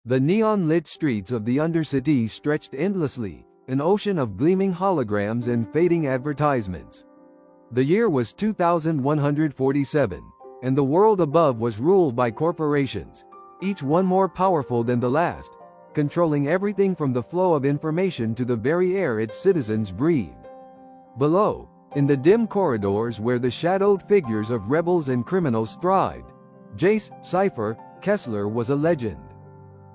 The neon-lit streets of the Undercity stretched endlessly, an ocean of gleaming holograms and fading advertisements. The year was 2147, and the world above was ruled by corporations, each one more powerful than the last, controlling everything from the flow of information to the very air its citizens breathed. Below, in the dim corridors where the shadowed figures of rebels and criminals thrived, Jace, Cypher, Kessler was a legend.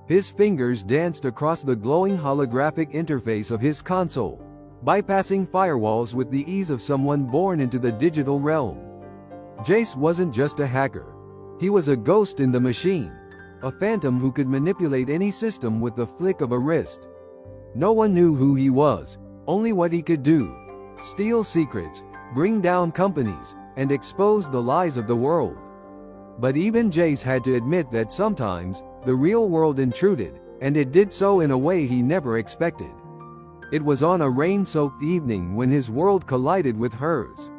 His fingers danced across the glowing holographic interface of his console, bypassing firewalls with the ease of someone born into the digital realm. Jace wasn't just a hacker. He was a ghost in the machine, a phantom who could manipulate any system with the flick of a wrist. No one knew who he was, only what he could do: steal secrets, bring down companies, and expose the lies of the world. But even Jace had to admit that sometimes, the real world intruded, and it did so in a way he never expected. It was on a rain-soaked evening when his world collided with hers.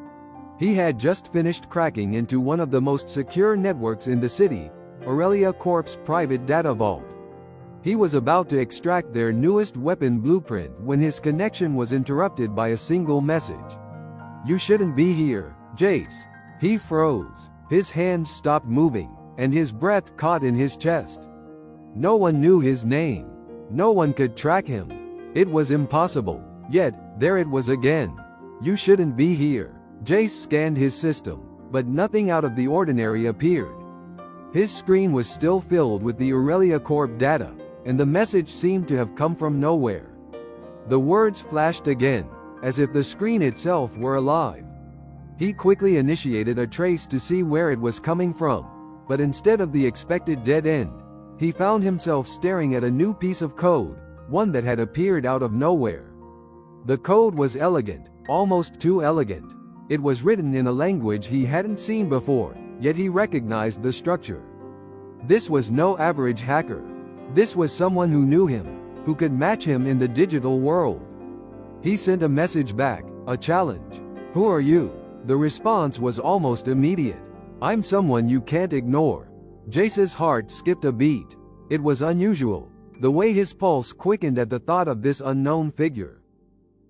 He had just finished cracking into one of the most secure networks in the city, Aurelia Corp's private data vault. He was about to extract their newest weapon blueprint when his connection was interrupted by a single message. "You shouldn't be here, Jace." He froze. His hands stopped moving, and his breath caught in his chest. No one knew his name. No one could track him. It was impossible. Yet, there it was again. "You shouldn't be here." Jace scanned his system, but nothing out of the ordinary appeared. His screen was still filled with the Aurelia Corp data, and the message seemed to have come from nowhere. The words flashed again, as if the screen itself were alive. He quickly initiated a trace to see where it was coming from, but instead of the expected dead end, he found himself staring at a new piece of code, one that had appeared out of nowhere. The code was elegant, almost too elegant. It was written in a language he hadn't seen before, yet he recognized the structure. This was no average hacker. This was someone who knew him, who could match him in the digital world. He sent a message back, a challenge. "Who are you?" The response was almost immediate. "I'm someone you can't ignore." Jace's heart skipped a beat. It was unusual, the way his pulse quickened at the thought of this unknown figure.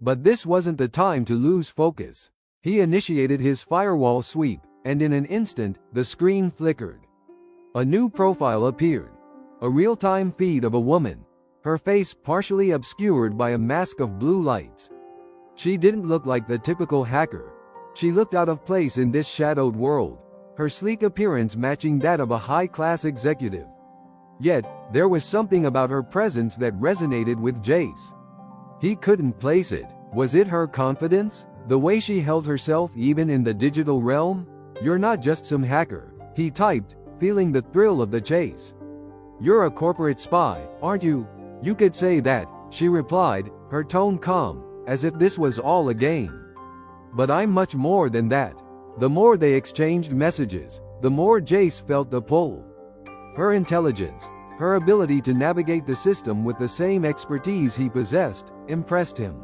But this wasn't the time to lose focus. He initiated his firewall sweep, and in an instant, the screen flickered. A new profile appeared. A real-time feed of a woman, her face partially obscured by a mask of blue lights. She didn't look like the typical hacker. She looked out of place in this shadowed world, her sleek appearance matching that of a high-class executive. Yet, there was something about her presence that resonated with Jace. He couldn't place it. Was it her confidence? The way she held herself even in the digital realm? "You're not just some hacker," he typed, feeling the thrill of the chase. "You're a corporate spy, aren't you?" "You could say that," she replied, her tone calm, as if this was all a game. "But I'm much more than that." The more they exchanged messages, the more Jace felt the pull. Her intelligence, her ability to navigate the system with the same expertise he possessed, impressed him.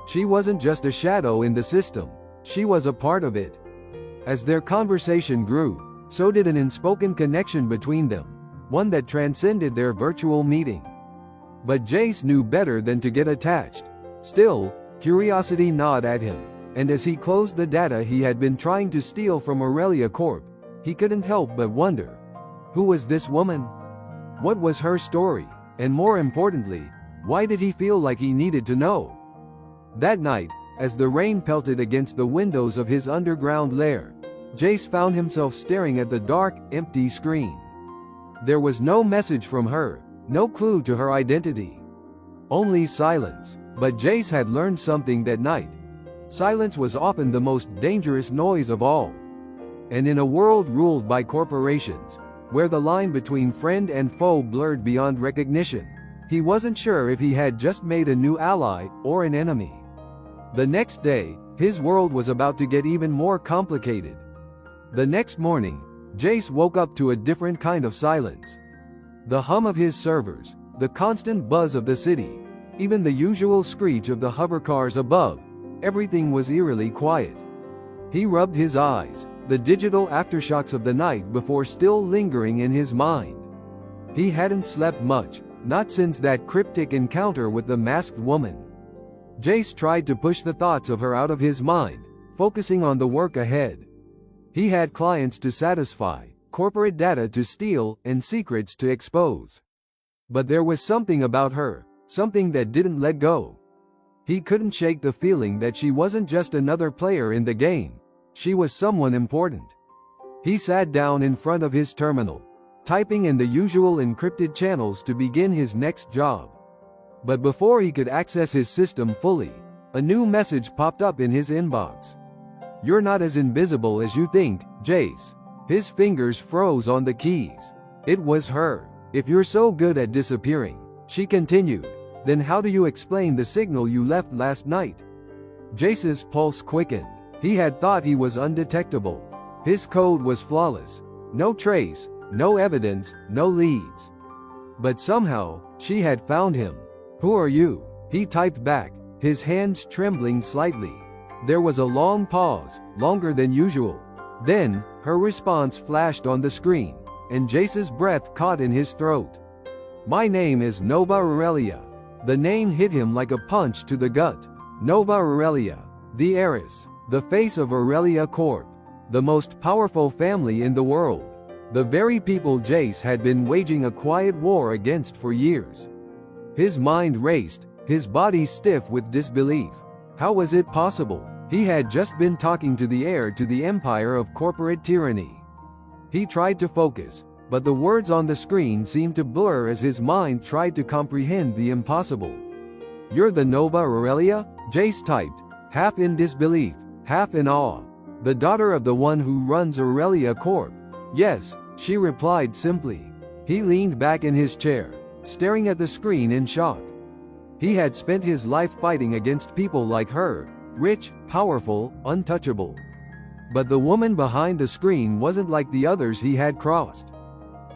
She wasn't just a shadow in the system, she was a part of it. As their conversation grew, so did an unspoken connection between them, one that transcended their virtual meeting. But Jace knew better than to get attached. Still, curiosity gnawed at him, and as he closed the data he had been trying to steal from Aurelia Corp, he couldn't help but wonder. Who was this woman? What was her story? And more importantly, why did he feel like he needed to know? That night, as the rain pelted against the windows of his underground lair, Jace found himself staring at the dark, empty screen. There was no message from her, no clue to her identity. Only silence. But Jace had learned something that night. Silence was often the most dangerous noise of all. And in a world ruled by corporations, where the line between friend and foe blurred beyond recognition, he wasn't sure if he had just made a new ally or an enemy. The next day, his world was about to get even more complicated. The next morning, Jace woke up to a different kind of silence. The hum of his servers, the constant buzz of the city, even the usual screech of the hovercars above, everything was eerily quiet. He rubbed his eyes, the digital aftershocks of the night before still lingering in his mind. He hadn't slept much, not since that cryptic encounter with the masked woman. Jace tried to push the thoughts of her out of his mind, focusing on the work ahead. He had clients to satisfy, corporate data to steal, and secrets to expose. But there was something about her, something that didn't let go. He couldn't shake the feeling that she wasn't just another player in the game. She was someone important. He sat down in front of his terminal, typing in the usual encrypted channels to begin his next job. But before he could access his system fully, a new message popped up in his inbox. "You're not as invisible as you think, Jace." His fingers froze on the keys. It was her. "If you're so good at disappearing," she continued, "then how do you explain the signal you left last night?" Jace's pulse quickened. He had thought he was undetectable. His code was flawless. No trace, no evidence, no leads. But somehow, she had found him. "Who are you?" he typed back, his hands trembling slightly. There was a long pause, longer than usual. Then, her response flashed on the screen, and Jace's breath caught in his throat. "My name is Nova Aurelia." The name hit him like a punch to the gut. Nova Aurelia, the heiress, the face of Aurelia Corp, the most powerful family in the world. The very people Jace had been waging a quiet war against for years. His mind raced, his body stiff with disbelief. How was it possible? He had just been talking to the heir to the empire of corporate tyranny. He tried to focus, but the words on the screen seemed to blur as his mind tried to comprehend the impossible. "You're the Nova Aurelia?" Jace typed, half in disbelief, half in awe. "The daughter of the one who runs Aurelia Corp." "Yes," she replied simply. He leaned back in his chair, staring at the screen in shock. He had spent his life fighting against people like her, rich, powerful, untouchable. But the woman behind the screen wasn't like the others he had crossed.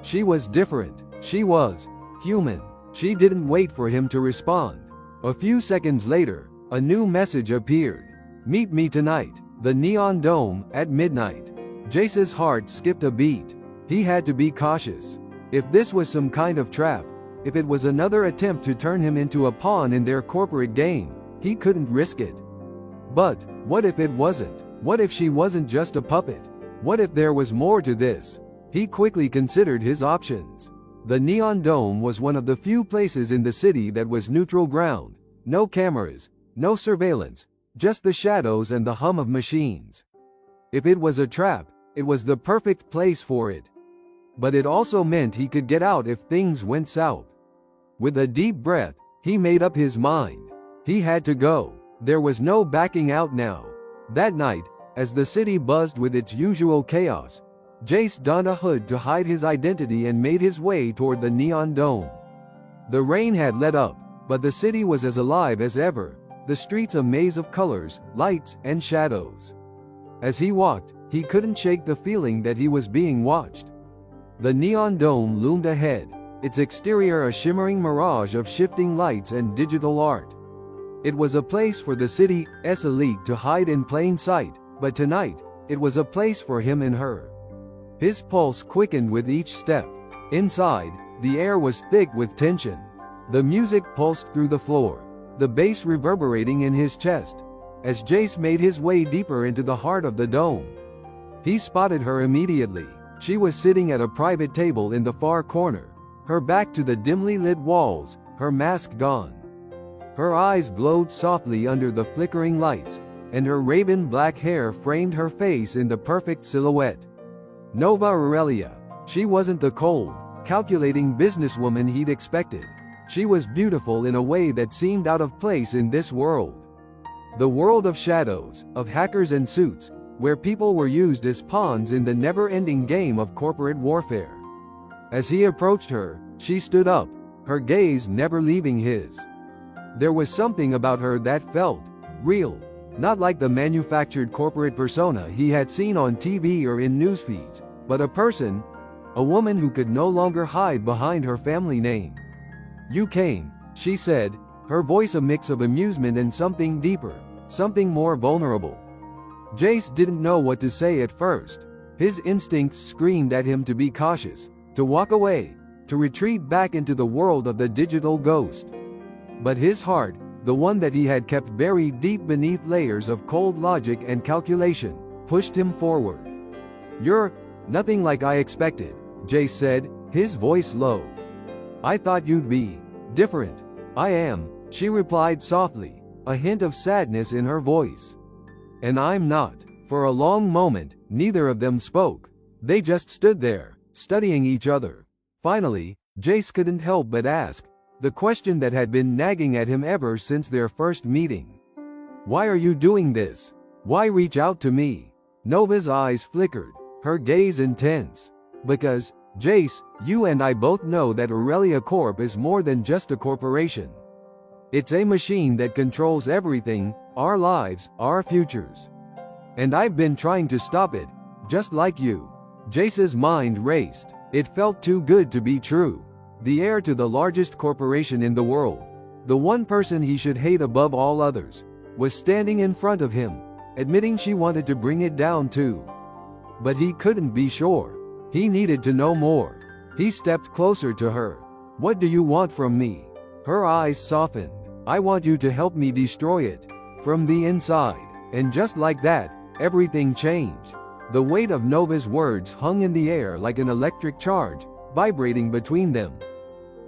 She was different. She was human. She didn't wait for him to respond. A few seconds later, a new message appeared. "Meet me tonight, the Neon Dome, at midnight." Jace's heart skipped a beat. He had to be cautious. If this was some kind of trap, if it was another attempt to turn him into a pawn in their corporate game, he couldn't risk it. But, what if it wasn't? What if she wasn't just a puppet? What if there was more to this? He quickly considered his options. The Neon Dome was one of the few places in the city that was neutral ground. No cameras, no surveillance, just the shadows and the hum of machines. If it was a trap, it was the perfect place for it. But it also meant he could get out if things went south. With a deep breath, he made up his mind. He had to go. There was no backing out now. That night, as the city buzzed with its usual chaos, Jace donned a hood to hide his identity and made his way toward the Neon Dome. The rain had let up, but the city was as alive as ever, the streets a maze of colors, lights, and shadows. As he walked, he couldn't shake the feeling that he was being watched. The Neon Dome loomed ahead, its exterior a shimmering mirage of shifting lights and digital art. It was a place for the city's elite to hide in plain sight, but tonight, it was a place for him and her. His pulse quickened with each step. Inside, the air was thick with tension. The music pulsed through the floor, the bass reverberating in his chest. As Jace made his way deeper into the heart of the dome, he spotted her immediately. She was sitting at a private table in the far corner, her back to the dimly lit walls, her mask gone. Her eyes glowed softly under the flickering lights, and her raven black hair framed her face in the perfect silhouette. Nova Aurelia. She wasn't the cold, calculating businesswoman he'd expected. She was beautiful in a way that seemed out of place in this world. The world of shadows, of hackers and suits, where people were used as pawns in the never-ending game of corporate warfare. As he approached her, she stood up, her gaze never leaving his. There was something about her that felt real, not like the manufactured corporate persona he had seen on TV or in newsfeeds, but a person, a woman who could no longer hide behind her family name. "You came," she said, her voice a mix of amusement and something deeper, something more vulnerable. Jace didn't know what to say at first. His instincts screamed at him to be cautious, to walk away, to retreat back into the world of the digital ghost. But his heart, the one that he had kept buried deep beneath layers of cold logic and calculation, pushed him forward. "You're nothing like I expected," Jace said, his voice low. "I thought you'd be different." "I am," she replied softly, a hint of sadness in her voice. "And I'm not." For a long moment, neither of them spoke. They just stood there, studying each other. Finally, Jace couldn't help but ask the question that had been nagging at him ever since their first meeting. "Why are you doing this? Why reach out to me?" Nova's eyes flickered, her gaze intense. "Because, Jace, you and I both know that Aurelia Corp is more than just a corporation. It's a machine that controls everything, our lives, our futures. And I've been trying to stop it, just like you." Jace's mind raced. It felt too good to be true. The heir to the largest corporation in the world, the one person he should hate above all others, was standing in front of him, admitting she wanted to bring it down too. But he couldn't be sure. He needed to know more. He stepped closer to her. "What do you want from me?" Her eyes softened. "I want you to help me destroy it, from the inside." And just like that, everything changed. The weight of Nova's words hung in the air like an electric charge, vibrating between them.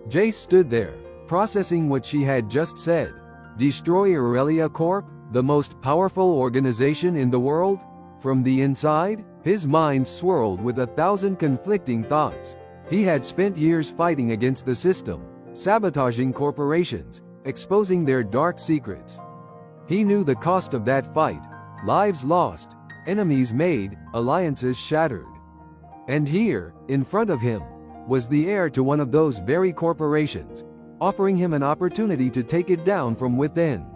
Jace stood there, processing what she had just said. Destroy Aurelia Corp, the most powerful organization in the world? From the inside? His mind swirled with 1,000 conflicting thoughts. He had spent years fighting against the system, sabotaging corporations, exposing their dark secrets. He knew the cost of that fight: lives lost, enemies made, alliances shattered. And here, in front of him, was the heir to one of those very corporations, offering him an opportunity to take it down from within.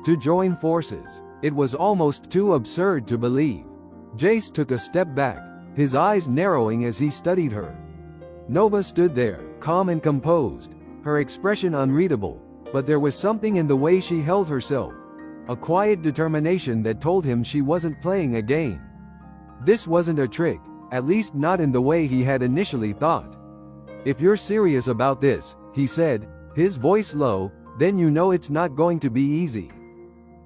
To join forces. It was almost too absurd to believe. Jace took a step back, his eyes narrowing as he studied her. Nova stood there, calm and composed, her expression unreadable, but there was something in the way she held herself, a quiet determination that told him she wasn't playing a game. This wasn't a trick, at least not in the way he had initially thought. "If you're serious about this," he said, his voice low, "then you know it's not going to be easy.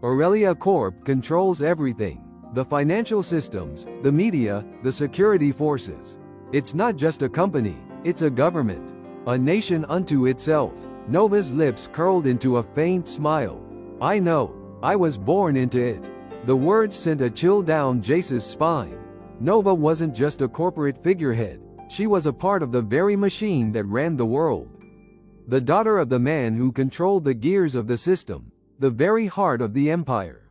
Aurelia Corp controls everything. The financial systems, the media, the security forces. It's not just a company, it's a government. A nation unto itself." Nova's lips curled into a faint smile. "I know. I was born into it." The words sent a chill down Jace's spine. Nova wasn't just a corporate figurehead. She was a part of the very machine that ran the world. The daughter of the man who controlled the gears of the system, the very heart of the empire.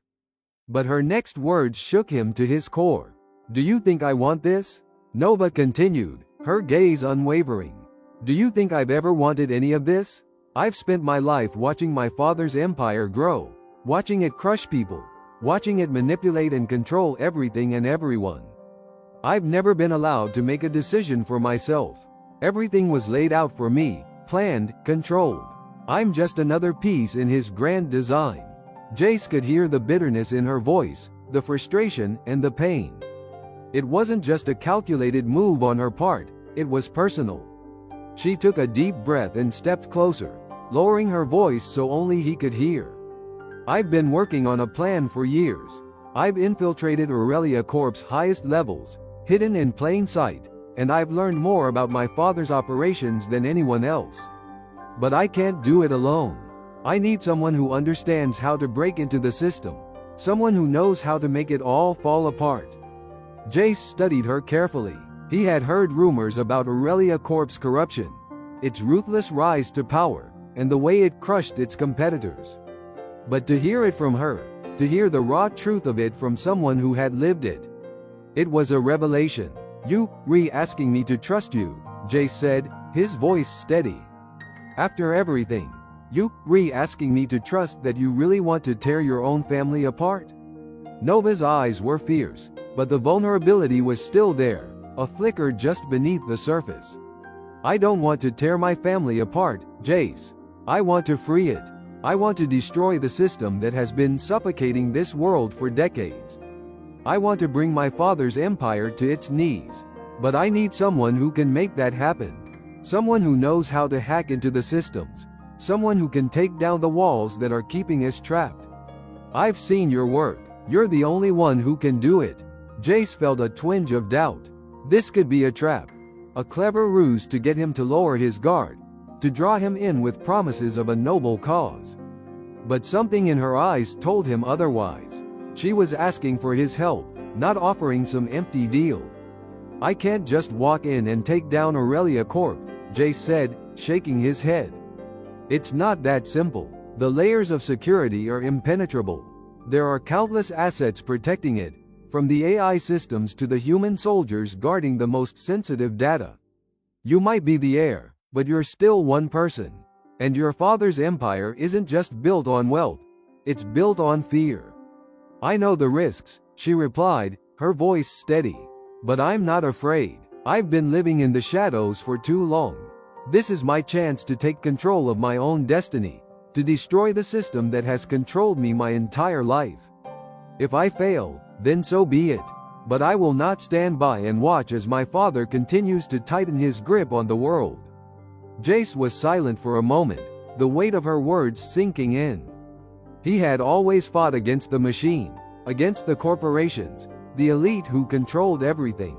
But her next words shook him to his core. "Do you think I want this?" Nova continued, her gaze unwavering. "Do you think I've ever wanted any of this? I've spent my life watching my father's empire grow, watching it crush people, watching it manipulate and control everything and everyone. I've never been allowed to make a decision for myself. Everything was laid out for me, planned, controlled. I'm just another piece in his grand design." Jace could hear the bitterness in her voice, the frustration and the pain. It wasn't just a calculated move on her part, it was personal. She took a deep breath and stepped closer, lowering her voice so only he could hear. "I've been working on a plan for years. I've infiltrated Aurelia Corp's highest levels, hidden in plain sight, and I've learned more about my father's operations than anyone else. But I can't do it alone. I need someone who understands how to break into the system, someone who knows how to make it all fall apart." Jace studied her carefully. He had heard rumors about Aurelia Corp's corruption, its ruthless rise to power, and the way it crushed its competitors. But to hear it from her, to hear the raw truth of it from someone who had lived it, it was a revelation. "You asking me to trust you," Jace said, his voice steady. "After everything, you asking me to trust that you really want to tear your own family apart?" Nova's eyes were fierce, but the vulnerability was still there, a flicker just beneath the surface. "I don't want to tear my family apart, Jace. I want to free it. I want to destroy the system that has been suffocating this world for decades. I want to bring my father's empire to its knees. But I need someone who can make that happen. Someone who knows how to hack into the systems. Someone who can take down the walls that are keeping us trapped. I've seen your work. You're the only one who can do it. Jace felt a twinge of doubt. This could be a trap. A clever ruse to get him to lower his guard. To draw him in with promises of a noble cause. But something in her eyes told him otherwise. She was asking for his help, not offering some empty deal. I can't just walk in and take down Aurelia Corp, Jace said, shaking his head. It's not that simple. The layers of security are impenetrable. There are countless assets protecting it, from the AI systems to the human soldiers guarding the most sensitive data. You might be the heir, but you're still one person. And your father's empire isn't just built on wealth, it's built on fear. I know the risks, she replied, her voice steady. But I'm not afraid. I've been living in the shadows for too long. This is my chance to take control of my own destiny, to destroy the system that has controlled me my entire life. If I fail, then so be it. But I will not stand by and watch as my father continues to tighten his grip on the world. Jace was silent for a moment, the weight of her words sinking in. He had always fought against the machine, against the corporations, the elite who controlled everything.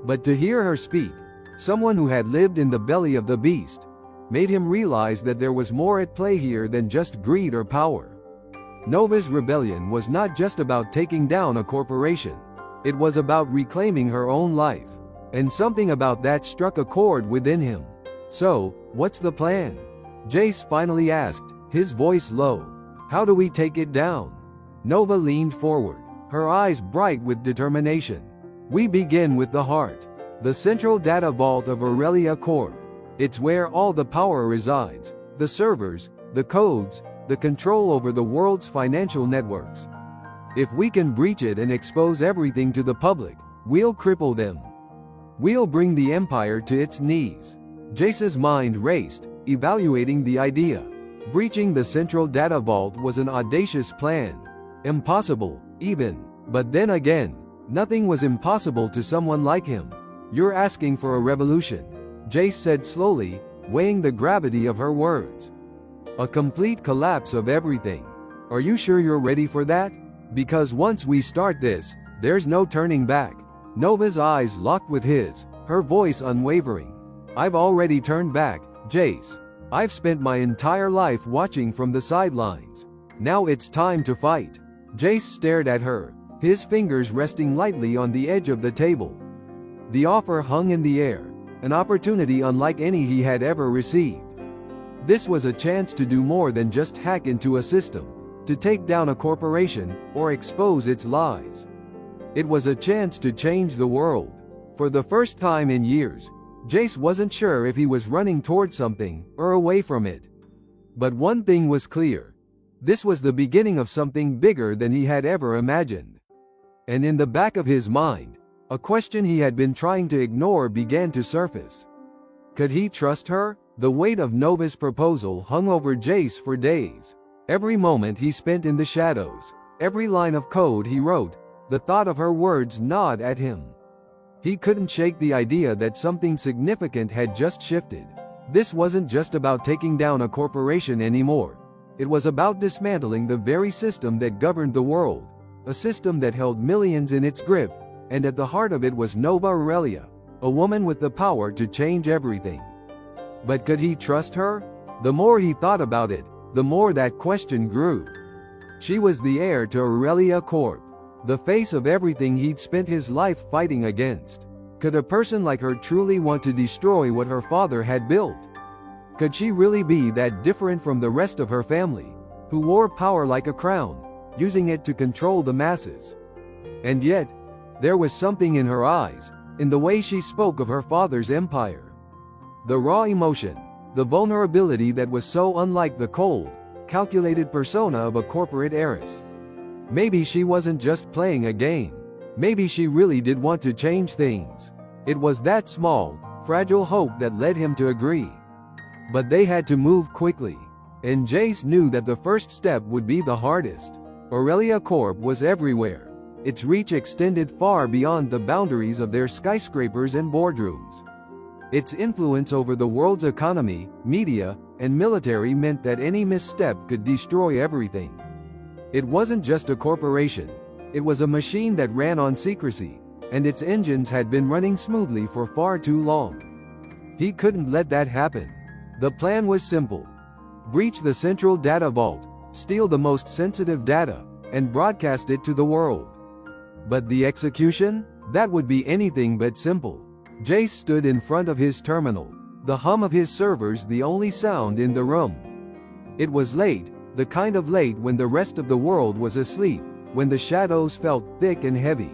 But to hear her speak, someone who had lived in the belly of the beast, made him realize that there was more at play here than just greed or power. Nova's rebellion was not just about taking down a corporation. It was about reclaiming her own life. And something about that struck a chord within him. So, what's the plan? Jace finally asked, his voice low. How do we take it down? Nova leaned forward, her eyes bright with determination. We begin with the heart. The central data vault of Aurelia Corp. It's where all the power resides. The servers, the codes, the control over the world's financial networks. If we can breach it and expose everything to the public, we'll cripple them. We'll bring the empire to its knees. Jace's mind raced, evaluating the idea. Breaching the central data vault was an audacious plan. Impossible, even. But then again, nothing was impossible to someone like him. You're asking for a revolution, Jace said slowly, weighing the gravity of her words. A complete collapse of everything. Are you sure you're ready for that? Because once we start this, there's no turning back. Nova's eyes locked with his, her voice unwavering. I've already turned back, Jace. I've spent my entire life watching from the sidelines. Now it's time to fight. Jace stared at her, his fingers resting lightly on the edge of the table. The offer hung in the air, an opportunity unlike any he had ever received. This was a chance to do more than just hack into a system, to take down a corporation, or expose its lies. It was a chance to change the world. For the first time in years, Jace wasn't sure if he was running toward something, or away from it. But one thing was clear. This was the beginning of something bigger than he had ever imagined. And in the back of his mind, a question he had been trying to ignore began to surface. Could he trust her? The weight of Nova's proposal hung over Jace for days. Every moment he spent in the shadows, every line of code he wrote, the thought of her words gnawed at him. He couldn't shake the idea that something significant had just shifted. This wasn't just about taking down a corporation anymore. It was about dismantling the very system that governed the world, a system that held millions in its grip, and at the heart of it was Nova Aurelia, a woman with the power to change everything. But could he trust her? The more he thought about it, the more that question grew. She was the heir to Aurelia Corp, the face of everything he'd spent his life fighting against. Could a person like her truly want to destroy what her father had built? Could she really be that different from the rest of her family, who wore power like a crown, using it to control the masses? And yet, there was something in her eyes, in the way she spoke of her father's empire. The raw emotion, the vulnerability that was so unlike the cold, calculated persona of a corporate heiress. Maybe she wasn't just playing a game. Maybe she really did want to change things. It was that small, fragile hope that led him to agree. But they had to move quickly. And Jace knew that the first step would be the hardest. Aurelia Corp was everywhere. Its reach extended far beyond the boundaries of their skyscrapers and boardrooms. Its influence over the world's economy, media, and military meant that any misstep could destroy everything. It wasn't just a corporation. It was a machine that ran on secrecy, and its engines had been running smoothly for far too long. He couldn't let that happen. The plan was simple. Breach the central data vault, steal the most sensitive data, and broadcast it to the world. But the execution? That would be anything but simple. Jace stood in front of his terminal, the hum of his servers the only sound in the room. It was late, the kind of late when the rest of the world was asleep, when the shadows felt thick and heavy.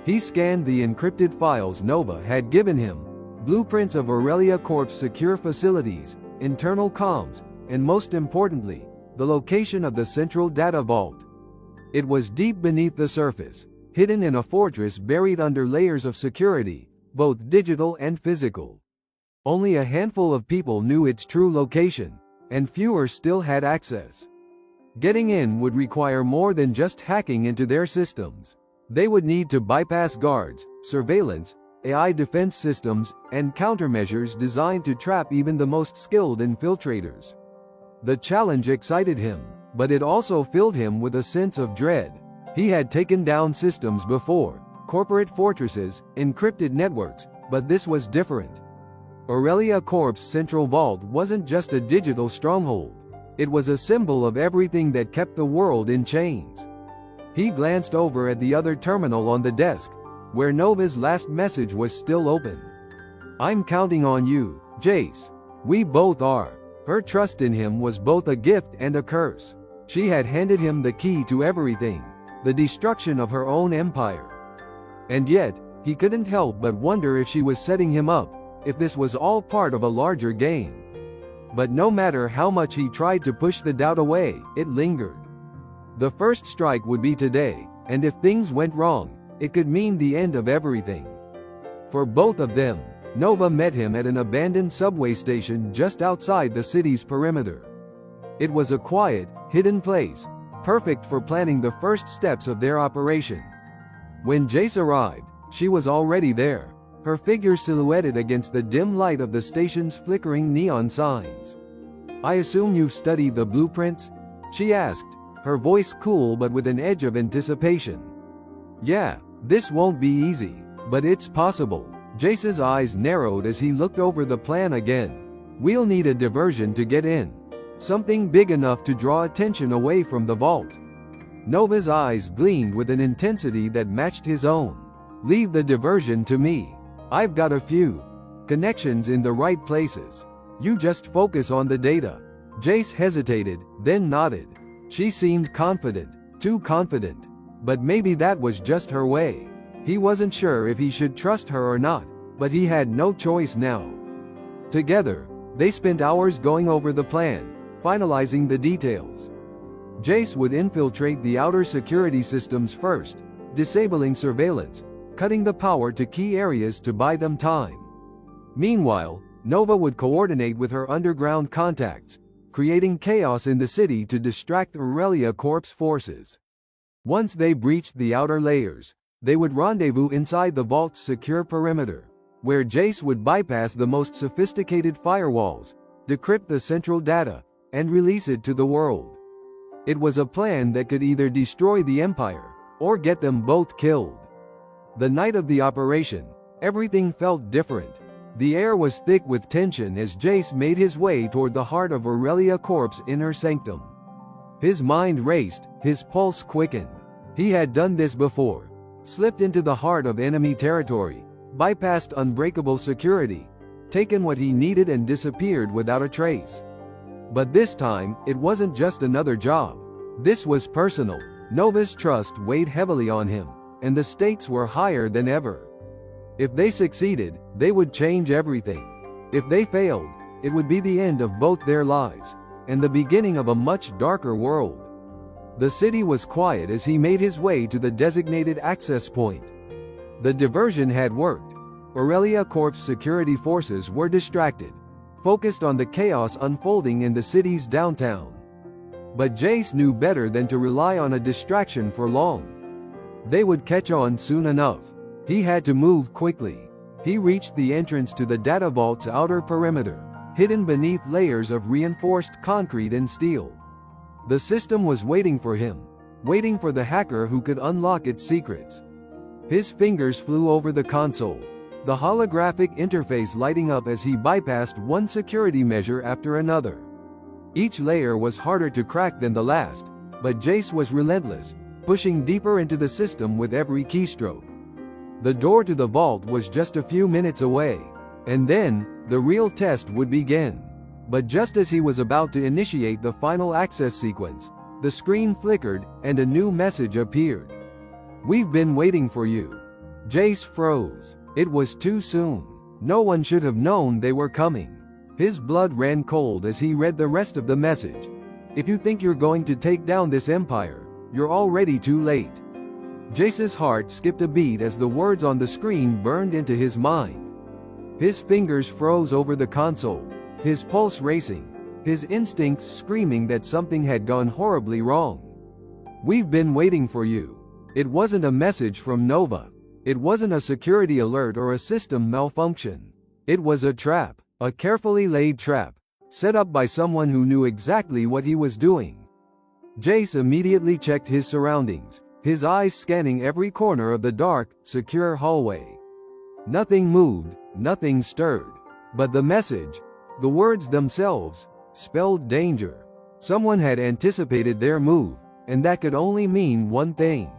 He scanned the encrypted files Nova had given him, blueprints of Aurelia Corp's secure facilities, internal comms, and most importantly, the location of the central data vault. It was deep beneath the surface, hidden in a fortress buried under layers of security, both digital and physical. Only a handful of people knew its true location, and fewer still had access. Getting in would require more than just hacking into their systems. They would need to bypass guards, surveillance, AI defense systems, and countermeasures designed to trap even the most skilled infiltrators. The challenge excited him, but it also filled him with a sense of dread. He had taken down systems before, corporate fortresses, encrypted networks, but this was different. Aurelia Corp's central vault wasn't just a digital stronghold. It was a symbol of everything that kept the world in chains. He glanced over at the other terminal on the desk, where Nova's last message was still open. "I'm counting on you, Jace. We both are." Her trust in him was both a gift and a curse. She had handed him the key to everything, the destruction of her own empire. And yet, he couldn't help but wonder if she was setting him up, if this was all part of a larger game. But no matter how much he tried to push the doubt away, it lingered. The first strike would be today, and if things went wrong, it could mean the end of everything. For both of them, Nova met him at an abandoned subway station just outside the city's perimeter. It was a quiet, hidden place, perfect for planning the first steps of their operation. When Jace arrived, she was already there, her figure silhouetted against the dim light of the station's flickering neon signs. "I assume you've studied the blueprints?" she asked, her voice cool but with an edge of anticipation. "Yeah, this won't be easy, but it's possible." Jace's eyes narrowed as he looked over the plan again. "We'll need a diversion to get in. Something big enough to draw attention away from the vault." Nova's eyes gleamed with an intensity that matched his own. "Leave the diversion to me. I've got a few connections in the right places. You just focus on the data." Jace hesitated, then nodded. She seemed confident, too confident. But maybe that was just her way. He wasn't sure if he should trust her or not, but he had no choice now. Together, they spent hours going over the plan, finalizing the details. Jace would infiltrate the outer security systems first, disabling surveillance, cutting the power to key areas to buy them time. Meanwhile, Nova would coordinate with her underground contacts, creating chaos in the city to distract Aurelia Corp's forces. Once they breached the outer layers, they would rendezvous inside the vault's secure perimeter, where Jace would bypass the most sophisticated firewalls, decrypt the central data, and release it to the world. It was a plan that could either destroy the Empire, or get them both killed. The night of the operation, everything felt different. The air was thick with tension as Jace made his way toward the heart of Aurelia Corp's inner sanctum. His mind raced, his pulse quickened. He had done this before. Slipped into the heart of enemy territory, bypassed unbreakable security, taken what he needed and disappeared without a trace. But this time, it wasn't just another job. This was personal. Nova's trust weighed heavily on him, and the stakes were higher than ever. If they succeeded, they would change everything. If they failed, it would be the end of both their lives, and the beginning of a much darker world. The city was quiet as he made his way to the designated access point. The diversion had worked. Aurelia Corp's security forces were distracted, focused on the chaos unfolding in the city's downtown. But Jace knew better than to rely on a distraction for long. They would catch on soon enough. He had to move quickly. He reached the entrance to the data vault's outer perimeter, hidden beneath layers of reinforced concrete and steel. The system was waiting for him, waiting for the hacker who could unlock its secrets. His fingers flew over the console, the holographic interface lighting up as he bypassed one security measure after another. Each layer was harder to crack than the last, but Jace was relentless, pushing deeper into the system with every keystroke. The door to the vault was just a few minutes away, and then, the real test would begin. But just as he was about to initiate the final access sequence, the screen flickered, and a new message appeared. "We've been waiting for you." Jace froze. It was too soon. No one should have known they were coming. His blood ran cold as he read the rest of the message. "If you think you're going to take down this empire, you're already too late." Jace's heart skipped a beat as the words on the screen burned into his mind. His fingers froze over the console, his pulse racing, his instincts screaming that something had gone horribly wrong. "We've been waiting for you." It wasn't a message from Nova. It wasn't a security alert or a system malfunction. It was a trap, a carefully laid trap, set up by someone who knew exactly what he was doing. Jace immediately checked his surroundings, his eyes scanning every corner of the dark, secure hallway. Nothing moved, nothing stirred. But the message, the words themselves, spelled danger. Someone had anticipated their move, and that could only mean one thing.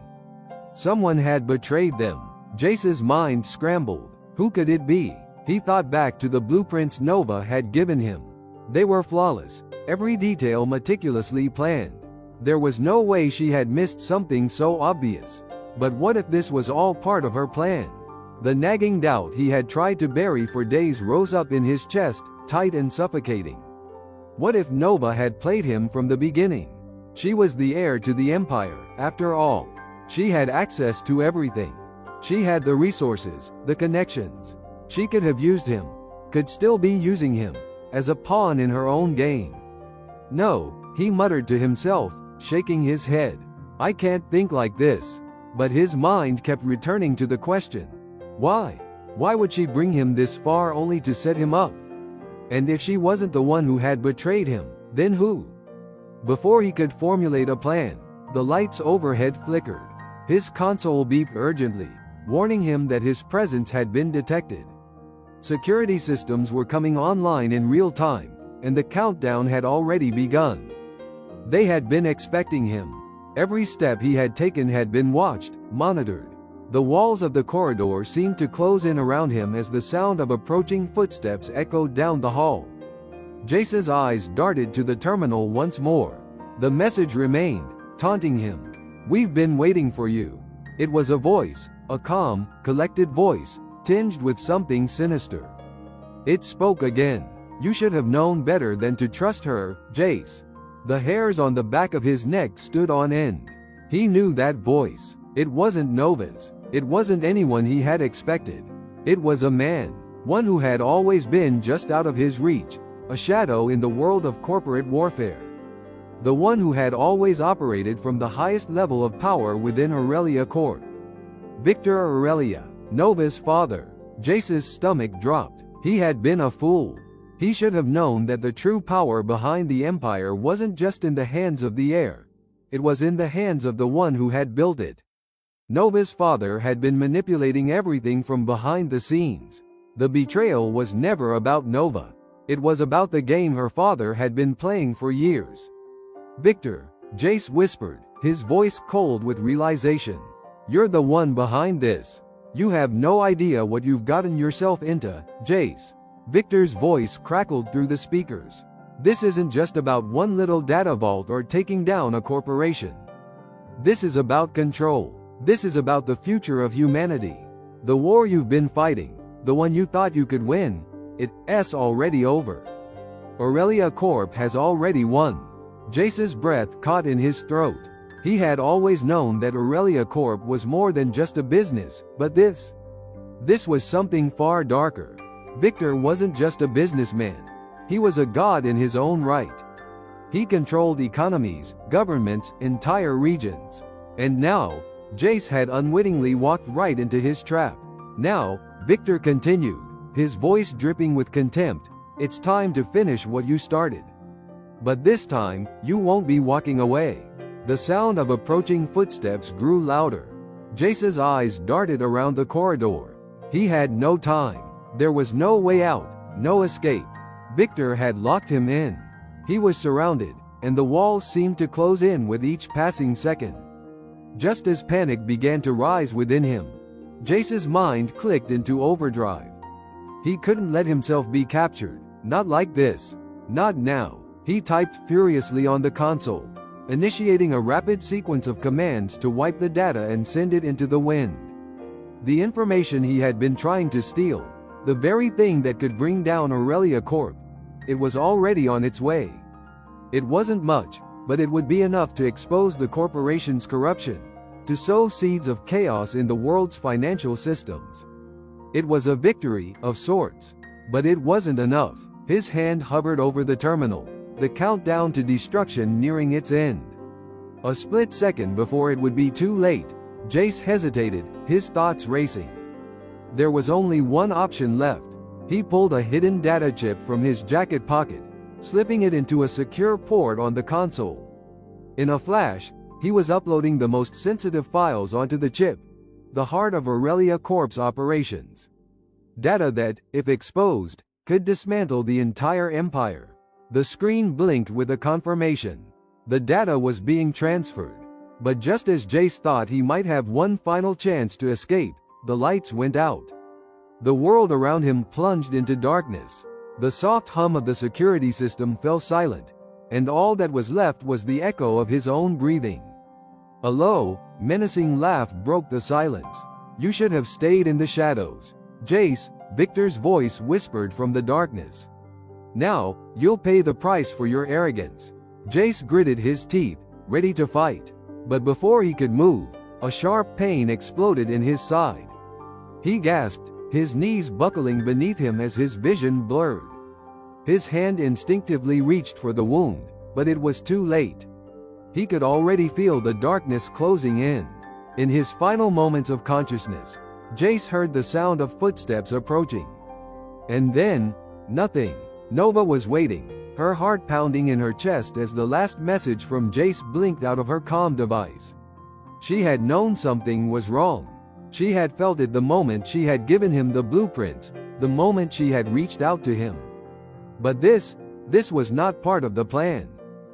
Someone had betrayed them. Jace's mind scrambled. Who could it be? He thought back to the blueprints Nova had given him. They were flawless, every detail meticulously planned. There was no way she had missed something so obvious. But what if this was all part of her plan? The nagging doubt he had tried to bury for days rose up in his chest, tight and suffocating. What if Nova had played him from the beginning? She was the heir to the Empire, after all. She had access to everything. She had the resources, the connections. She could have used him, could still be using him, as a pawn in her own game. "No," he muttered to himself, shaking his head. "I can't think like this." But his mind kept returning to the question. Why? Why would she bring him this far only to set him up? And if she wasn't the one who had betrayed him, then who? Before he could formulate a plan, the lights overhead flickered. His console beeped urgently, warning him that his presence had been detected. Security systems were coming online in real time, and the countdown had already begun. They had been expecting him. Every step he had taken had been watched, monitored. The walls of the corridor seemed to close in around him as the sound of approaching footsteps echoed down the hall. Jace's eyes darted to the terminal once more. The message remained, taunting him. "We've been waiting for you." It was a voice, a calm, collected voice, tinged with something sinister. It spoke again. "You should have known better than to trust her, Jace." The hairs on the back of his neck stood on end. He knew that voice. It wasn't Nova's. It wasn't anyone he had expected. It was a man, one who had always been just out of his reach, a shadow in the world of corporate warfare. The one who had always operated from the highest level of power within Aurelia Corp. Victor Aurelia, Nova's father. Jace's stomach dropped. He had been a fool. He should have known that the true power behind the Empire wasn't just in the hands of the heir. It was in the hands of the one who had built it. Nova's father had been manipulating everything from behind the scenes. The betrayal was never about Nova. It was about the game her father had been playing for years. "Victor," Jace whispered, his voice cold with realization. "You're the one behind this. You have no idea what you've gotten yourself into, Jace." Victor's voice crackled through the speakers. "This isn't just about one little data vault or taking down a corporation. This is about control. This is about the future of humanity. The war you've been fighting, the one you thought you could win, it's already over. Aurelia Corp has already won." Jace's breath caught in his throat. He had always known that Aurelia Corp was more than just a business, but this was something far darker. Victor wasn't just a businessman. He was a god in his own right. He controlled economies, governments, entire regions. And now, Jace had unwittingly walked right into his trap. Now, Victor continued, his voice dripping with contempt, "It's time to finish what you started. But this time, you won't be walking away." The sound of approaching footsteps grew louder. Jace's eyes darted around the corridor. He had no time. There was no way out, no escape. Victor had locked him in. He was surrounded, and the walls seemed to close in with each passing second. Just as panic began to rise within him, Jace's mind clicked into overdrive. He couldn't let himself be captured. Not like this. Not now. He typed furiously on the console, initiating a rapid sequence of commands to wipe the data and send it into the wind. The information he had been trying to steal, the very thing that could bring down Aurelia Corp, it was already on its way. It wasn't much, but it would be enough to expose the corporation's corruption, to sow seeds of chaos in the world's financial systems. It was a victory, of sorts. But it wasn't enough. His hand hovered over the terminal, the countdown to destruction nearing its end. A split second before it would be too late, Jace hesitated, his thoughts racing. There was only one option left. He pulled a hidden data chip from his jacket pocket, slipping it into a secure port on the console. In a flash, he was uploading the most sensitive files onto the chip, the heart of Aurelia Corp's operations. Data that, if exposed, could dismantle the entire empire. The screen blinked with a confirmation. The data was being transferred. But just as Jace thought he might have one final chance to escape, the lights went out. The world around him plunged into darkness. The soft hum of the security system fell silent, and all that was left was the echo of his own breathing. A low, menacing laugh broke the silence. "You should have stayed in the shadows, Jace," Victor's voice whispered from the darkness. "Now, you'll pay the price for your arrogance." Jace gritted his teeth, ready to fight. But before he could move, a sharp pain exploded in his side. He gasped, his knees buckling beneath him as his vision blurred. His hand instinctively reached for the wound, but it was too late. He could already feel the darkness closing in. In his final moments of consciousness, Jace heard the sound of footsteps approaching. And then, nothing. Nova was waiting, her heart pounding in her chest as the last message from Jace blinked out of her comm device. She had known something was wrong. She had felt it the moment she had given him the blueprints, the moment she had reached out to him. But this was not part of the plan.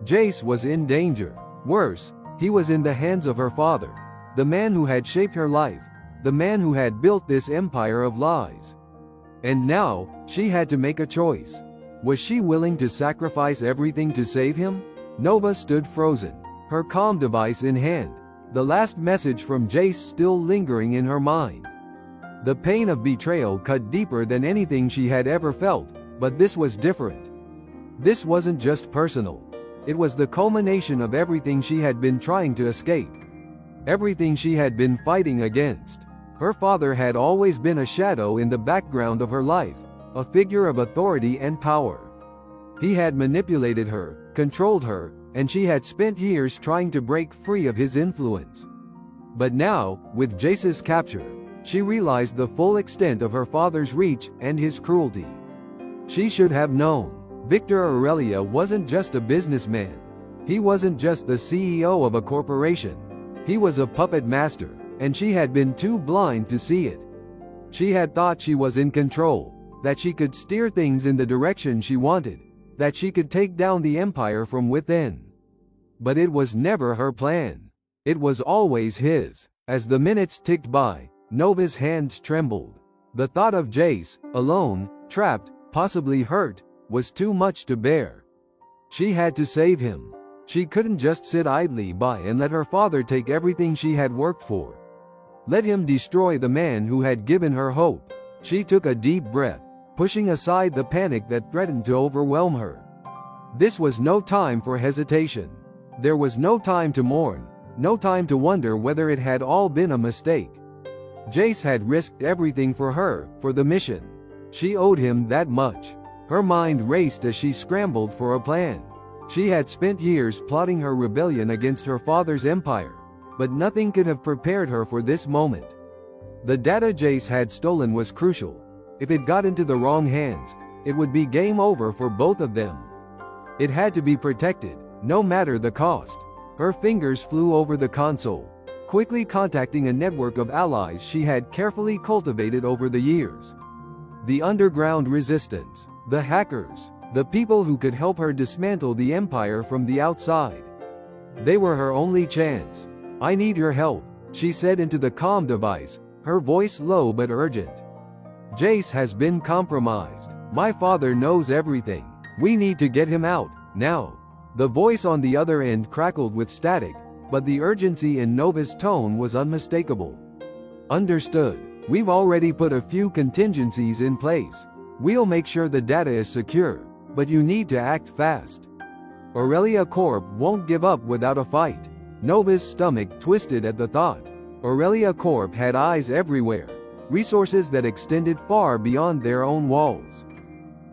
Jace was in danger. Worse, he was in the hands of her father, the man who had shaped her life, the man who had built this empire of lies. And now, she had to make a choice. Was she willing to sacrifice everything to save him? Nova stood frozen, her comm device in hand, the last message from Jace still lingering in her mind. The pain of betrayal cut deeper than anything she had ever felt, but this was different. This wasn't just personal. It was the culmination of everything she had been trying to escape. Everything she had been fighting against. Her father had always been a shadow in the background of her life, a figure of authority and power. He had manipulated her, controlled her, and she had spent years trying to break free of his influence. But now, with Jace's capture, she realized the full extent of her father's reach and his cruelty. She should have known. Victor Aurelia wasn't just a businessman. He wasn't just the CEO of a corporation. He was a puppet master, and she had been too blind to see it. She had thought she was in control, that she could steer things in the direction she wanted, that she could take down the empire from within. But it was never her plan. It was always his. As the minutes ticked by, Nova's hands trembled. The thought of Jace, alone, trapped, possibly hurt, was too much to bear. She had to save him. She couldn't just sit idly by and let her father take everything she had worked for. Let him destroy the man who had given her hope. She took a deep breath, pushing aside the panic that threatened to overwhelm her. This was no time for hesitation. There was no time to mourn, no time to wonder whether it had all been a mistake. Jace had risked everything for her, for the mission. She owed him that much. Her mind raced as she scrambled for a plan. She had spent years plotting her rebellion against her father's empire, but nothing could have prepared her for this moment. The data Jace had stolen was crucial. If it got into the wrong hands, it would be game over for both of them. It had to be protected, no matter the cost. Her fingers flew over the console, quickly contacting a network of allies she had carefully cultivated over the years. The underground resistance, the hackers, the people who could help her dismantle the Empire from the outside. They were her only chance. "I need your help," she said into the comm device, her voice low but urgent. "Jace has been compromised. My father knows everything. We need to get him out, now." The voice on the other end crackled with static, but the urgency in Nova's tone was unmistakable. "Understood. We've already put a few contingencies in place. We'll make sure the data is secure, but you need to act fast. Aurelia Corp won't give up without a fight." Nova's stomach twisted at the thought. Aurelia Corp had eyes everywhere, resources that extended far beyond their own walls.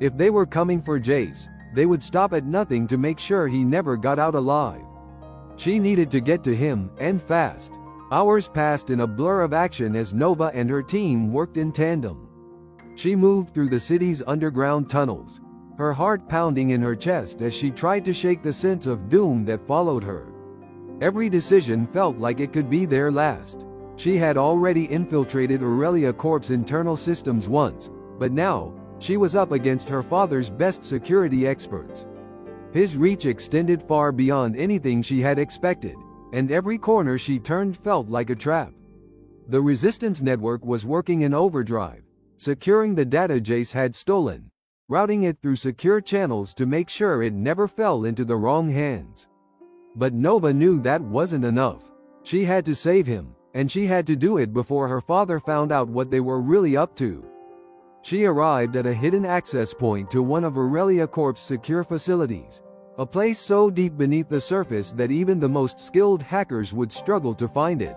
If they were coming for Jace, they would stop at nothing to make sure he never got out alive. She needed to get to him, and fast. Hours passed in a blur of action as Nova and her team worked in tandem. She moved through the city's underground tunnels, her heart pounding in her chest as she tried to shake the sense of doom that followed her. Every decision felt like it could be their last. She had already infiltrated Aurelia Corp's internal systems once, but now, she was up against her father's best security experts. His reach extended far beyond anything she had expected, and every corner she turned felt like a trap. The Resistance network was working in overdrive, securing the data Jace had stolen, routing it through secure channels to make sure it never fell into the wrong hands. But Nova knew that wasn't enough. She had to save him, and she had to do it before her father found out what they were really up to. She arrived at a hidden access point to one of Aurelia Corp's secure facilities, a place so deep beneath the surface that even the most skilled hackers would struggle to find it.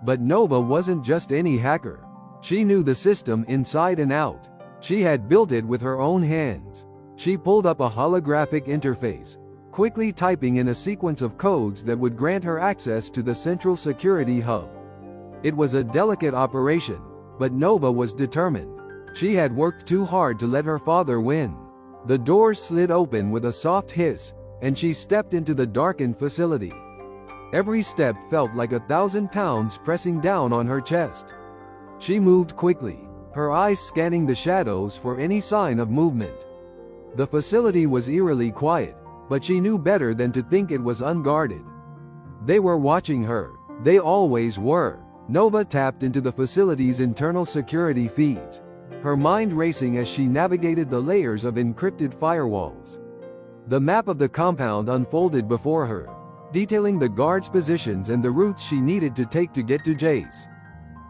But Nova wasn't just any hacker. She knew the system inside and out. She had built it with her own hands. She pulled up a holographic interface, quickly typing in a sequence of codes that would grant her access to the central security hub. It was a delicate operation, but Nova was determined. She had worked too hard to let her father win. The doors slid open with a soft hiss, and she stepped into the darkened facility. Every step felt like 1,000 pounds pressing down on her chest. She moved quickly, her eyes scanning the shadows for any sign of movement. The facility was eerily quiet, but she knew better than to think it was unguarded. They were watching her. They always were. Nova tapped into the facility's internal security feeds, her mind racing as she navigated the layers of encrypted firewalls. The map of the compound unfolded before her, detailing the guards' positions and the routes she needed to take to get to Jace.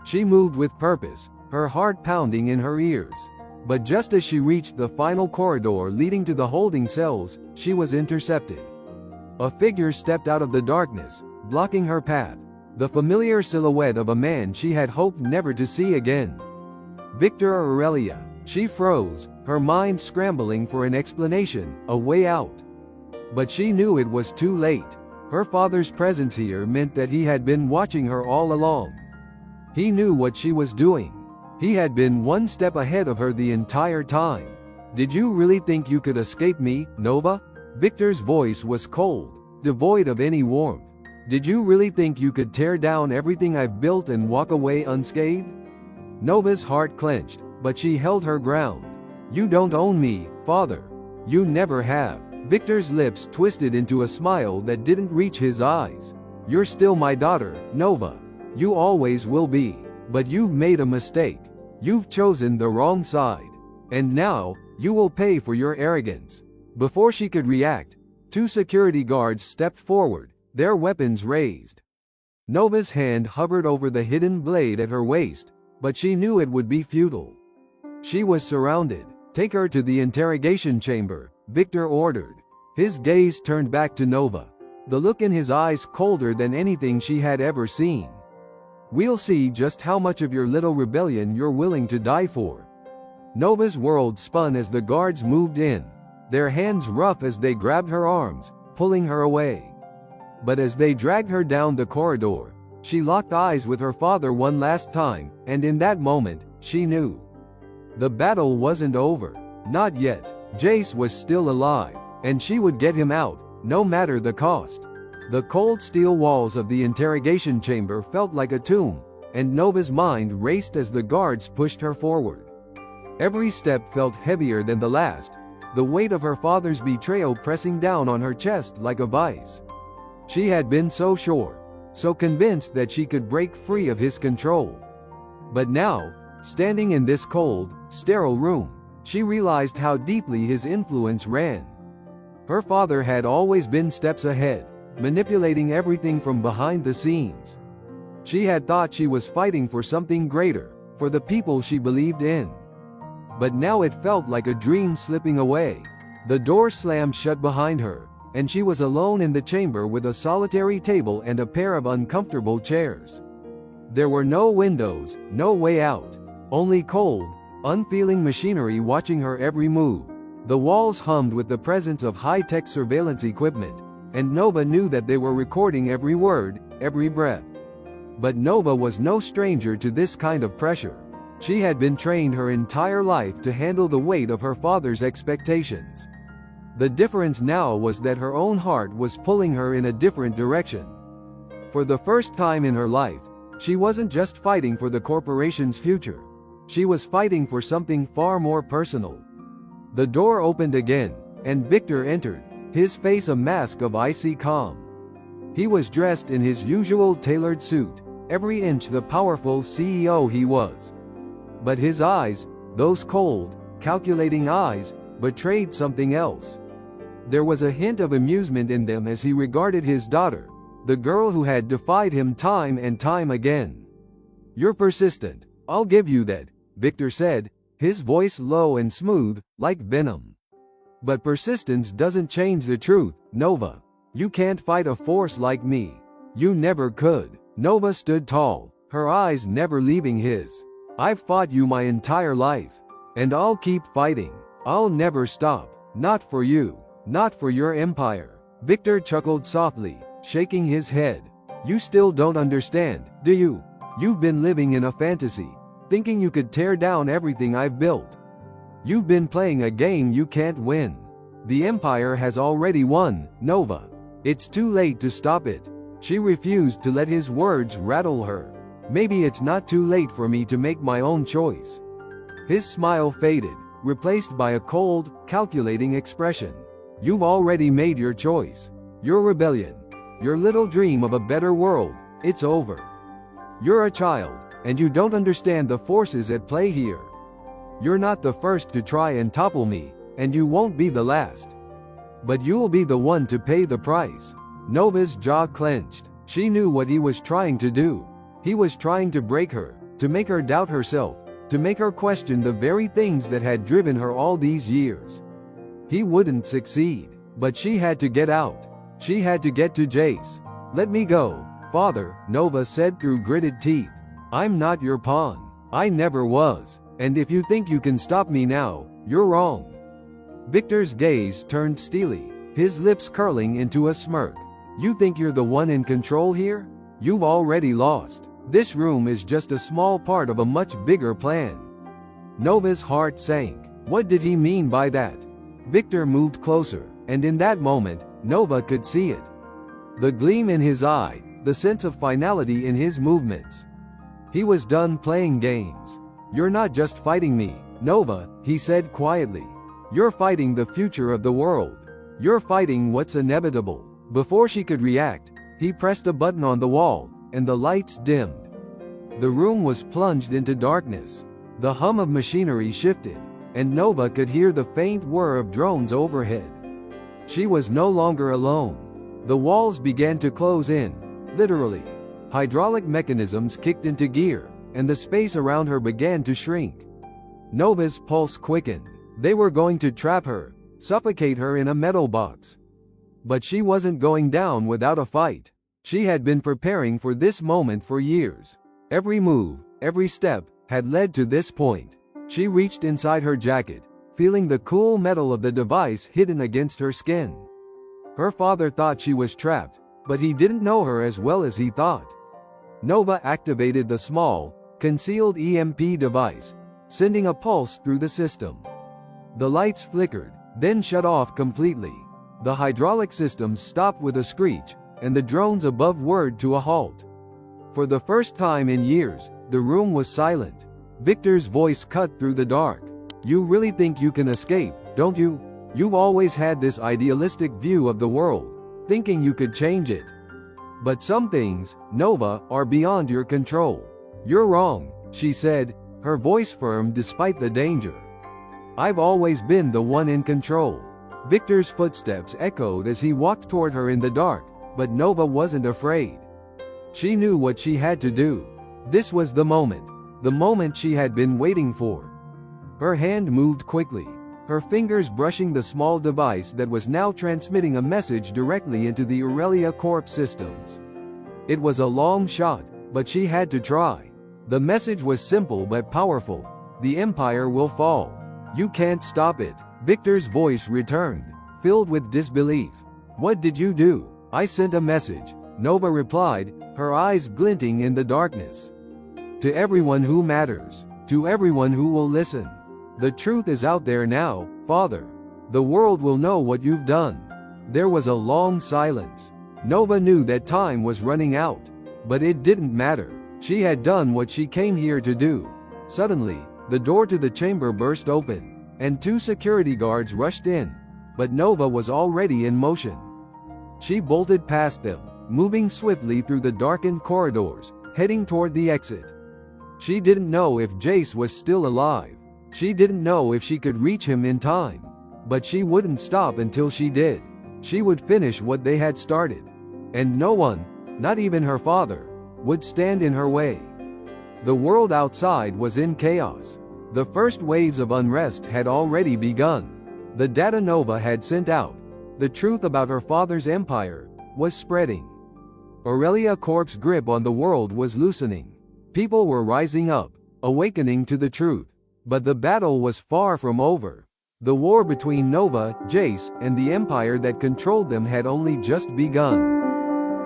She moved with purpose, her heart pounding in her ears. But just as she reached the final corridor leading to the holding cells, she was intercepted. A figure stepped out of the darkness, blocking her path, the familiar silhouette of a man she had hoped never to see again. Victor Aurelia. She froze, her mind scrambling for an explanation, a way out. But she knew it was too late. Her father's presence here meant that he had been watching her all along. He knew what she was doing. He had been one step ahead of her the entire time. "Did you really think you could escape me, Nova?" Victor's voice was cold, devoid of any warmth. "Did you really think you could tear down everything I've built and walk away unscathed?" Nova's heart clenched, but she held her ground. "You don't own me, father. You never have." Victor's lips twisted into a smile that didn't reach his eyes. "You're still my daughter, Nova. You always will be. But you've made a mistake. You've chosen the wrong side. And now, you will pay for your arrogance." Before she could react, two security guards stepped forward, their weapons raised. Nova's hand hovered over the hidden blade at her waist, but she knew it would be futile. She was surrounded. "Take her to the interrogation chamber," Victor ordered. His gaze turned back to Nova, the look in his eyes colder than anything she had ever seen. "We'll see just how much of your little rebellion you're willing to die for." Nova's world spun as the guards moved in, their hands rough as they grabbed her arms, pulling her away. But as they dragged her down the corridor, She locked eyes with her father one last time, and in that moment, she knew. The battle wasn't over. Not yet. Jace was still alive, and she would get him out, no matter the cost. The cold steel walls of the interrogation chamber felt like a tomb, and Nova's mind raced as the guards pushed her forward. Every step felt heavier than the last, the weight of her father's betrayal pressing down on her chest like a vice. She had been so sure, so convinced that she could break free of his control. But now, standing in this cold, sterile room, she realized how deeply his influence ran. Her father had always been steps ahead, manipulating everything from behind the scenes. She had thought she was fighting for something greater, for the people she believed in. But now it felt like a dream slipping away. The door slammed shut behind her, and she was alone in the chamber with a solitary table and a pair of uncomfortable chairs. There were no windows, no way out. Only cold, unfeeling machinery watching her every move. The walls hummed with the presence of high-tech surveillance equipment, and Nova knew that they were recording every word, every breath. But Nova was no stranger to this kind of pressure. She had been trained her entire life to handle the weight of her father's expectations. The difference now was that her own heart was pulling her in a different direction. For the first time in her life, she wasn't just fighting for the corporation's future. She was fighting for something far more personal. The door opened again, and Victor entered, his face a mask of icy calm. He was dressed in his usual tailored suit, every inch the powerful CEO he was. But his eyes, those cold, calculating eyes, betrayed something else. There was a hint of amusement in them as he regarded his daughter, the girl who had defied him time and time again. "You're persistent, I'll give you that," Victor said, his voice low and smooth, like venom. "But persistence doesn't change the truth, Nova. You can't fight a force like me. You never could." Nova stood tall, her eyes never leaving his. "I've fought you my entire life. And I'll keep fighting. I'll never stop. Not for you. Not for your empire." Victor chuckled softly, shaking his head. "You still don't understand, do you? You've been living in a fantasy, thinking you could tear down everything I've built. You've been playing a game you can't win. The empire has already won, Nova. It's too late to stop it." She refused to let his words rattle her. "Maybe it's not too late for me to make my own choice." His smile faded, replaced by a cold, calculating expression. "You've already made your choice. Your rebellion, your little dream of a better world, it's over. You're a child, and you don't understand the forces at play here. You're not the first to try and topple me, and you won't be the last. But you'll be the one to pay the price." Nova's jaw clenched. She knew what he was trying to do. He was trying to break her, to make her doubt herself, to make her question the very things that had driven her all these years. He wouldn't succeed, but she had to get out. She had to get to Jace. "Let me go, father," Nova said through gritted teeth. "I'm not your pawn. I never was. And if you think you can stop me now, you're wrong." Victor's gaze turned steely, his lips curling into a smirk. "You think you're the one in control here? You've already lost. This room is just a small part of a much bigger plan." Nova's heart sank. What did he mean by that? Victor moved closer, and in that moment, Nova could see it. The gleam in his eye, the sense of finality in his movements. He was done playing games. "You're not just fighting me, Nova," he said quietly. "You're fighting the future of the world. You're fighting what's inevitable." Before she could react, he pressed a button on the wall, and the lights dimmed. The room was plunged into darkness. The hum of machinery shifted, and Nova could hear the faint whir of drones overhead. She was no longer alone. The walls began to close in, literally. Hydraulic mechanisms kicked into gear, and the space around her began to shrink. Nova's pulse quickened. They were going to trap her, suffocate her in a metal box. But she wasn't going down without a fight. She had been preparing for this moment for years. Every move, every step, had led to this point. She reached inside her jacket, feeling the cool metal of the device hidden against her skin. Her father thought she was trapped, but he didn't know her as well as he thought. Nova activated the small, concealed EMP device, sending a pulse through the system. The lights flickered, then shut off completely. The hydraulic systems stopped with a screech, and the drones above whirred to a halt. For the first time in years, the room was silent. Victor's voice cut through the dark. "You really think you can escape, don't you? You've always had this idealistic view of the world, thinking you could change it. But some things, Nova, are beyond your control." "You're wrong," she said, her voice firm despite the danger. "I've always been the one in control." Victor's footsteps echoed as he walked toward her in the dark, but Nova wasn't afraid. She knew what she had to do. This was the moment she had been waiting for. Her hand moved quickly, her fingers brushing the small device that was now transmitting a message directly into the Aurelia Corp systems. It was a long shot, but she had to try. The message was simple but powerful. "The Empire will fall. You can't stop it." Victor's voice returned, filled with disbelief. "What did you do?" "I sent a message," Nova replied, her eyes glinting in the darkness. "To everyone who matters. To everyone who will listen. The truth is out there now, Father. The world will know what you've done." There was a long silence. Nova knew that time was running out. But it didn't matter. She had done what she came here to do. Suddenly, the door to the chamber burst open, and 2 security guards rushed in. But Nova was already in motion. She bolted past them, moving swiftly through the darkened corridors, heading toward the exit. She didn't know if Jace was still alive. She didn't know if she could reach him in time. But she wouldn't stop until she did. She would finish what they had started. And no one, not even her father, would stand in her way. The world outside was in chaos. The first waves of unrest had already begun. The data Nova had sent out, the truth about her father's empire, was spreading. Aurelia Corp's grip on the world was loosening. People were rising up, awakening to the truth. But the battle was far from over. The war between Nova, Jace, and the empire that controlled them had only just begun.